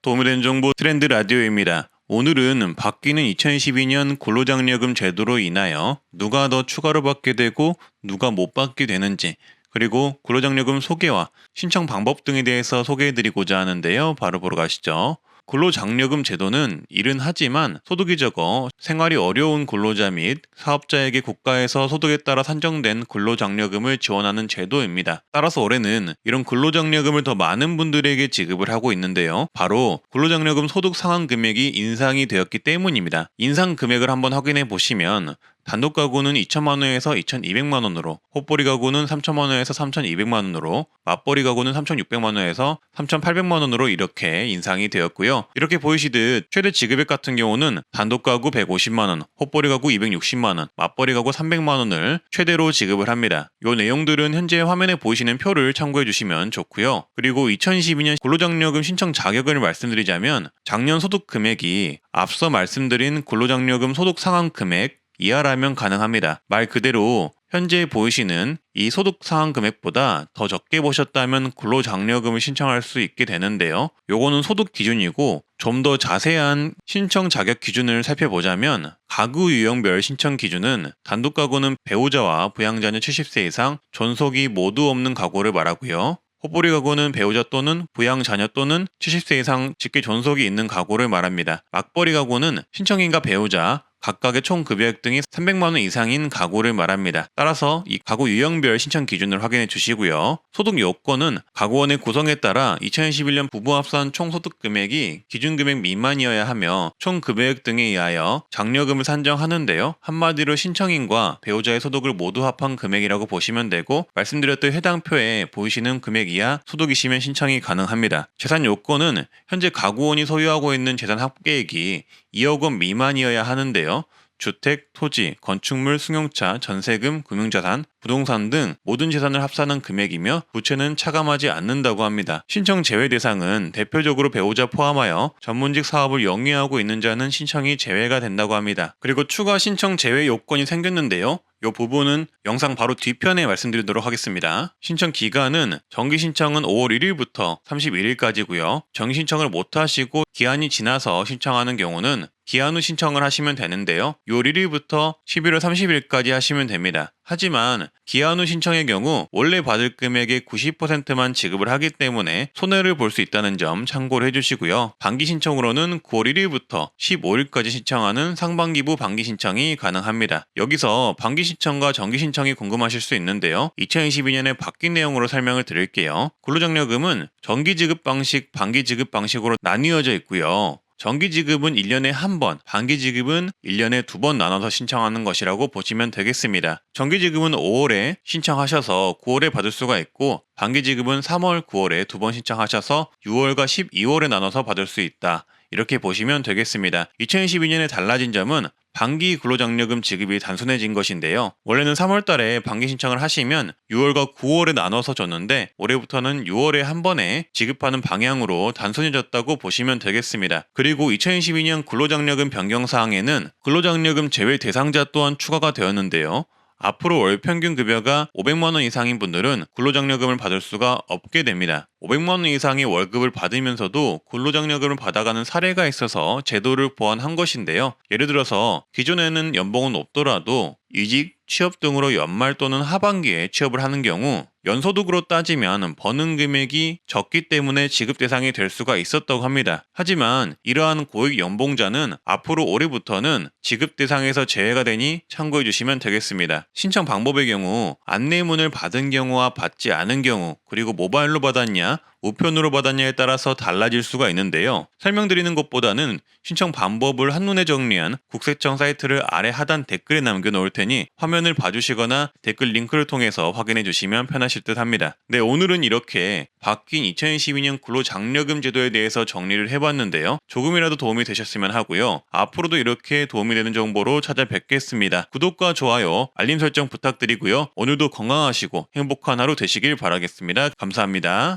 도움이 되는 정보 트렌드 라디오입니다. 오늘은 바뀌는 2012년 근로장려금 제도로 인하여 누가 더 추가로 받게 되고 누가 못 받게 되는지, 그리고 근로장려금 소개와 신청 방법 등에 대해서 소개해드리고자 하는데요. 바로 보러 가시죠. 근로장려금 제도는 일은 하지만 소득이 적어 생활이 어려운 근로자 및 사업자에게 국가에서 소득에 따라 산정된 근로장려금을 지원하는 제도입니다. 따라서 올해는 이런 근로장려금을 더 많은 분들에게 지급을 하고 있는데요. 바로 근로장려금 소득 상한 금액이 인상이 되었기 때문입니다. 인상 금액을 한번 확인해 보시면 단독 가구는 2천만 원에서 2,200만 원으로, 헛벌이 가구는 3천만 원에서 3,200만 원으로, 맞벌이 가구는 3,600만 원에서 3,800만 원으로 이렇게 인상이 되었고요. 이렇게 보이시듯 최대 지급액 같은 경우는 단독 가구 150만 원, 헛벌이 가구 260만 원, 맞벌이 가구 300만 원을 최대로 지급을 합니다. 이 내용들은 현재 화면에 보이시는 표를 참고해 주시면 좋고요. 그리고 2012년 근로장려금 신청 자격을 말씀드리자면 작년 소득 금액이 앞서 말씀드린 근로장려금 소득 상한 금액 이하라면 가능합니다. 말 그대로 현재 보이시는 이 소득 상한 금액보다 더 적게 보셨다면 근로장려금을 신청할 수 있게 되는데요. 요거는 소득 기준이고 좀 더 자세한 신청 자격 기준을 살펴보자면 가구 유형별 신청 기준은 단독 가구는 배우자와 부양자녀 70세 이상, 존속이 모두 없는 가구를 말하고요. 헛벌이 가구는 배우자 또는 부양자녀 또는 70세 이상 직계 존속이 있는 가구를 말합니다. 맞벌이 가구는 신청인과 배우자 각각의 총 급여액 등이 300만 원 이상인 가구를 말합니다. 따라서 이 가구 유형별 신청 기준을 확인해 주시고요. 소득 요건은 가구원의 구성에 따라 2021년 부부 합산 총 소득 금액이 기준 금액 미만이어야 하며 총 급여액 등에 의하여 장려금을 산정하는데요. 한마디로 신청인과 배우자의 소득을 모두 합한 금액이라고 보시면 되고, 말씀드렸던 해당 표에 보이시는 금액 이하 소득이시면 신청이 가능합니다. 재산 요건은 현재 가구원이 소유하고 있는 재산 합계액이 2억 원 미만이어야 하는데요. 주택, 토지, 건축물, 승용차, 전세금, 금융자산, 부동산 등 모든 재산을 합산한 금액이며 부채는 차감하지 않는다고 합니다. 신청 제외 대상은 대표적으로 배우자 포함하여 전문직 사업을 영위하고 있는 자는 신청이 제외가 된다고 합니다. 그리고 추가 신청 제외 요건이 생겼는데요. 이 부분은 영상 바로 뒤편에 말씀드리도록 하겠습니다. 신청 기간은 정기 신청은 5월 1일부터 31일까지고요. 정기 신청을 못 하시고 기한이 지나서 신청하는 경우는 기한 후 신청을 하시면 되는데요. 6월 1일부터 11월 30일까지 하시면 됩니다. 하지만 기한 후 신청의 경우 원래 받을 금액의 90%만 지급을 하기 때문에 손해를 볼 수 있다는 점 참고를 해주시고요. 반기 신청으로는 9월 1일부터 15일까지 신청하는 상반기부 반기 신청이 가능합니다. 여기서 반기 신청과 정기 신청이 궁금하실 수 있는데요. 2022년에 바뀐 내용으로 설명을 드릴게요. 근로장려금은 정기 지급 방식, 반기 지급 방식으로 나뉘어져 있고요. 정기 지급은 1년에 한 번, 반기 지급은 1년에 2번 나눠서 신청하는 것이라고 보시면 되겠습니다. 정기 지급은 5월에 신청하셔서 9월에 받을 수가 있고, 반기 지급은 3월, 9월에 2번 신청하셔서 6월과 12월에 나눠서 받을 수 있다. 이렇게 보시면 되겠습니다. 2022년에 달라진 점은 반기 근로장려금 지급이 단순해진 것인데요. 원래는 3월 달에 반기 신청을 하시면 6월과 9월에 나눠서 줬는데 올해부터는 6월에 한 번에 지급하는 방향으로 단순해졌다고 보시면 되겠습니다. 그리고 2022년 근로장려금 변경 사항에는 근로장려금 제외 대상자 또한 추가가 되었는데요. 앞으로 월 평균 급여가 500만 원 이상인 분들은 근로장려금을 받을 수가 없게 됩니다. 500만 원 이상의 월급을 받으면서도 근로장려금을 받아가는 사례가 있어서 제도를 보완한 것인데요. 예를 들어서 기존에는 연봉은 높더라도 이직, 취업 등으로 연말 또는 하반기에 취업을 하는 경우 연소득으로 따지면 버는 금액이 적기 때문에 지급 대상이 될 수가 있었다고 합니다. 하지만 이러한 고액 연봉자는 앞으로 올해부터는 지급 대상에서 제외가 되니 참고해 주시면 되겠습니다. 신청 방법의 경우 안내문을 받은 경우와 받지 않은 경우, 그리고 모바일로 받았냐, 우편으로 받았냐에 따라서 달라질 수가 있는데요. 설명드리는 것보다는 신청 방법을 한눈에 정리한 국세청 사이트를 아래 하단 댓글에 남겨놓을 테니 화면을 봐주시거나 댓글 링크를 통해서 확인해 주시면 편하실 듯 합니다. 네, 오늘은 이렇게 바뀐 2012년 근로장려금 제도에 대해서 정리를 해봤는데요. 조금이라도 도움이 되셨으면 하고요. 앞으로도 이렇게 도움이 되는 정보로 찾아뵙겠습니다. 구독과 좋아요, 알림 설정 부탁드리고요. 오늘도 건강하시고 행복한 하루 되시길 바라겠습니다. 감사합니다.